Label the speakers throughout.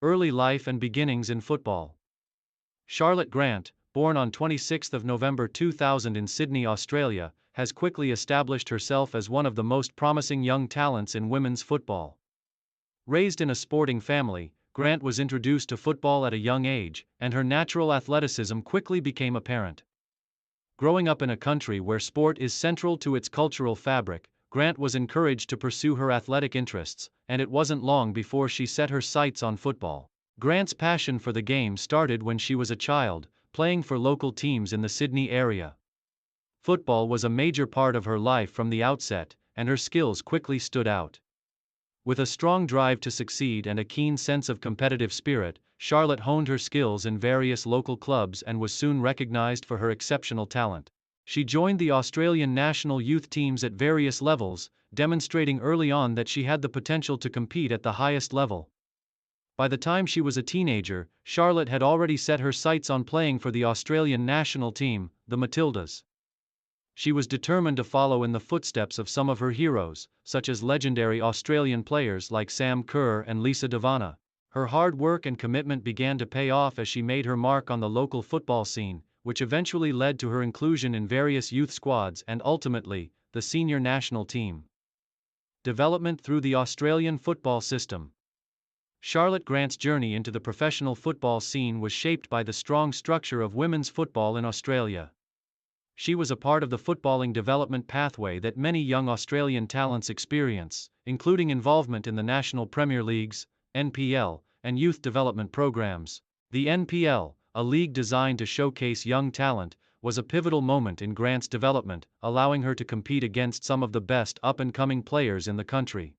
Speaker 1: Early life and beginnings in football. Charlotte Grant, born on 26 November 2000 in Sydney, Australia, has quickly established herself as one of the most promising young talents in women's football. Raised in a sporting family, Grant was introduced to football at a young age, and her natural athleticism quickly became apparent. Growing up in a country where sport is central to its cultural fabric, Grant was encouraged to pursue her athletic interests, and it wasn't long before she set her sights on football. Grant's passion for the game started when she was a child, playing for local teams in the Sydney area. Football was a major part of her life from the outset, and her skills quickly stood out. With a strong drive to succeed and a keen sense of competitive spirit, Charlotte honed her skills in various local clubs and was soon recognized for her exceptional talent. She joined the Australian national youth teams at various levels, demonstrating early on that she had the potential to compete at the highest level. By the time she was a teenager, Charlotte had already set her sights on playing for the Australian national team, the Matildas. She was determined to follow in the footsteps of some of her heroes, such as legendary Australian players like Sam Kerr and Lisa De Vanna. Her hard work and commitment began to pay off as she made her mark on the local football scene, which eventually led to her inclusion in various youth squads and ultimately, the senior national team. Development through the Australian football system. Charlotte Grant's journey into the professional football scene was shaped by the strong structure of women's football in Australia. She was a part of the footballing development pathway that many young Australian talents experience, including involvement in the National Premier Leagues, NPL, and youth development programs. The NPL, a league designed to showcase young talent, was a pivotal moment in Grant's development, allowing her to compete against some of the best up-and-coming players in the country.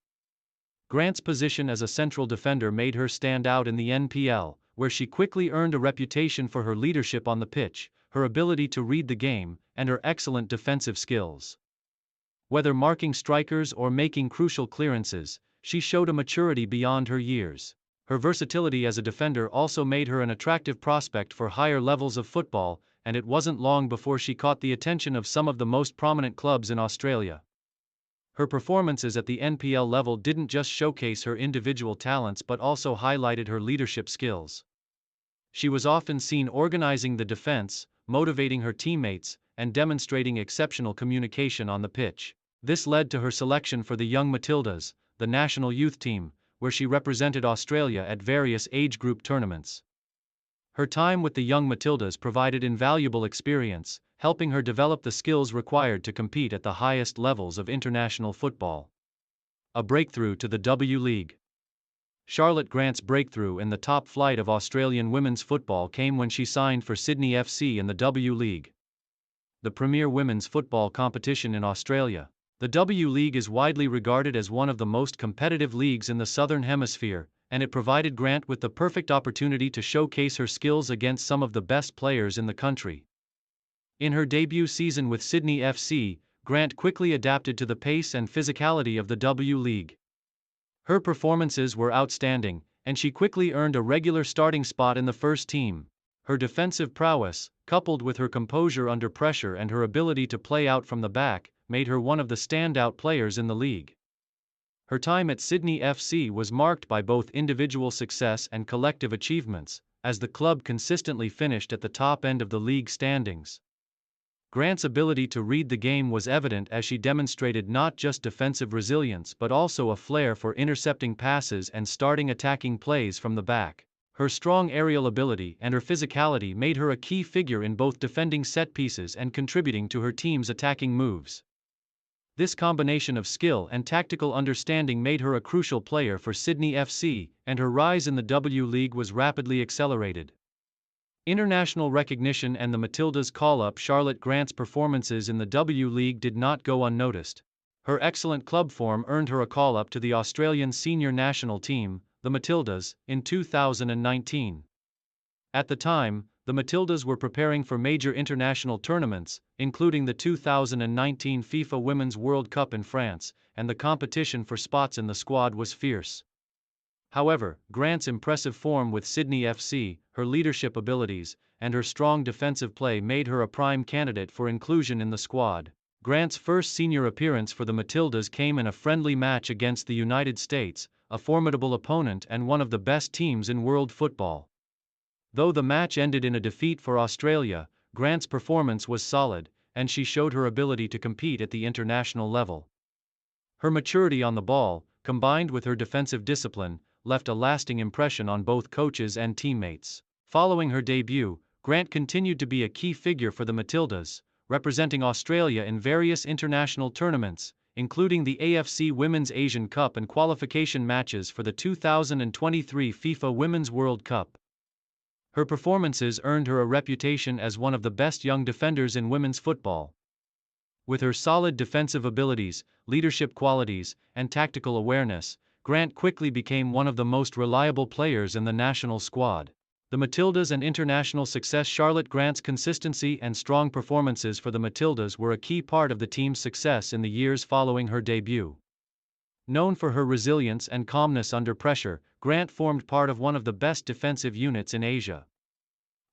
Speaker 1: Grant's position as a central defender made her stand out in the NPL, where she quickly earned a reputation for her leadership on the pitch, her ability to read the game, and her excellent defensive skills. Whether marking strikers or making crucial clearances, she showed a maturity beyond her years. Her versatility as a defender also made her an attractive prospect for higher levels of football, and it wasn't long before she caught the attention of some of the most prominent clubs in Australia. Her performances at the NPL level didn't just showcase her individual talents but also highlighted her leadership skills. She was often seen organizing the defense, motivating her teammates, and demonstrating exceptional communication on the pitch. This led to her selection for the Young Matildas, the national youth team, where she represented Australia at various age group tournaments. Her time with the Young Matildas provided invaluable experience, helping her develop the skills required to compete at the highest levels of international football. A breakthrough to the W League. Charlotte Grant's breakthrough in the top flight of Australian women's football came when she signed for Sydney FC in the W League, the premier women's football competition in Australia. The W League is widely regarded as one of the most competitive leagues in the Southern Hemisphere, and it provided Grant with the perfect opportunity to showcase her skills against some of the best players in the country. In her debut season with Sydney FC, Grant quickly adapted to the pace and physicality of the W League. Her performances were outstanding, and she quickly earned a regular starting spot in the first team. Her defensive prowess, coupled with her composure under pressure and her ability to play out from the back, made her one of the standout players in the league. Her time at Sydney FC was marked by both individual success and collective achievements, as the club consistently finished at the top end of the league standings. Grant's ability to read the game was evident as she demonstrated not just defensive resilience but also a flair for intercepting passes and starting attacking plays from the back. Her strong aerial ability and her physicality made her a key figure in both defending set pieces and contributing to her team's attacking moves. This combination of skill and tactical understanding made her a crucial player for Sydney FC, and her rise in the W League was rapidly accelerated. International recognition and the Matildas' call-up. Charlotte Grant's performances in the W League did not go unnoticed. Her excellent club form earned her a call-up to the Australian senior national team, the Matildas, in 2019. At the time, the Matildas were preparing for major international tournaments, including the 2019 FIFA Women's World Cup in France, and the competition for spots in the squad was fierce. However, Grant's impressive form with Sydney FC, her leadership abilities, and her strong defensive play made her a prime candidate for inclusion in the squad. Grant's first senior appearance for the Matildas came in a friendly match against the United States, a formidable opponent and one of the best teams in world football. Though the match ended in a defeat for Australia, Grant's performance was solid, and she showed her ability to compete at the international level. Her maturity on the ball, combined with her defensive discipline, left a lasting impression on both coaches and teammates. Following her debut, Grant continued to be a key figure for the Matildas, representing Australia in various international tournaments, including the AFC Women's Asian Cup and qualification matches for the 2023 FIFA Women's World Cup. Her performances earned her a reputation as one of the best young defenders in women's football. With her solid defensive abilities, leadership qualities, and tactical awareness, Grant quickly became one of the most reliable players in the national squad. The Matildas and international success. Charlotte Grant's consistency and strong performances for the Matildas were a key part of the team's success in the years following her debut. Known for her resilience and calmness under pressure, Grant formed part of one of the best defensive units in Asia.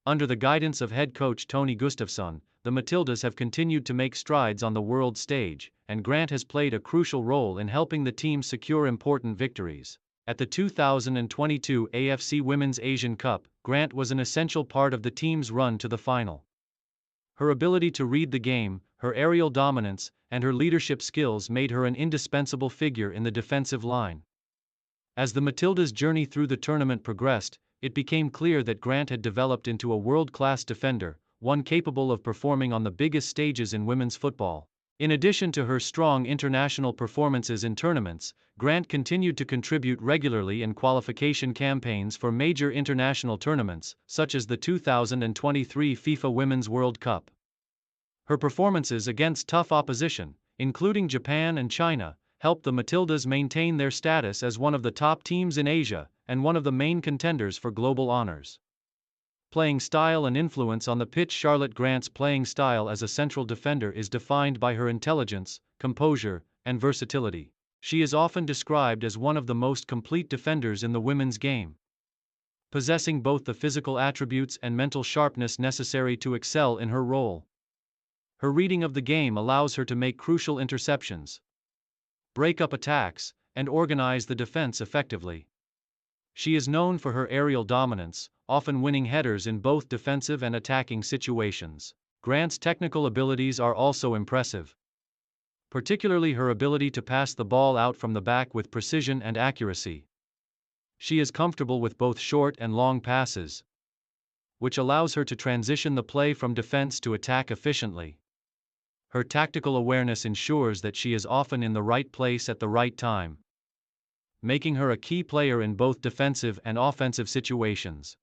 Speaker 1: Under the guidance of head coach Tony Gustafsson, the Matildas have continued to make strides on the world stage, and Grant has played a crucial role in helping the team secure important victories. At the 2022 AFC Women's Asian Cup, Grant was an essential part of the team's run to the final. Her ability to read the game, her aerial dominance, and her leadership skills made her an indispensable figure in the defensive line. As the Matildas' journey through the tournament progressed, it became clear that Grant had developed into a world-class defender, one capable of performing on the biggest stages in women's football. In addition to her strong international performances in tournaments, Grant continued to contribute regularly in qualification campaigns for major international tournaments, such as the 2023 FIFA Women's World Cup. Her performances against tough opposition, including Japan and China, helped the Matildas maintain their status as one of the top teams in Asia and one of the main contenders for global honors. Playing style and influence on the pitch. Charlotte Grant's playing style as a central defender is defined by her intelligence, composure, and versatility. She is often described as one of the most complete defenders in the women's game, possessing both the physical attributes and mental sharpness necessary to excel in her role. Her reading of the game allows her to make crucial interceptions, break up attacks, and organize the defense effectively. She is known for her aerial dominance, often winning headers in both defensive and attacking situations. Grant's technical abilities are also impressive, particularly her ability to pass the ball out from the back with precision and accuracy. She is comfortable with both short and long passes, which allows her to transition the play from defense to attack efficiently. Her tactical awareness ensures that she is often in the right place at the right time, making her a key player in both defensive and offensive situations.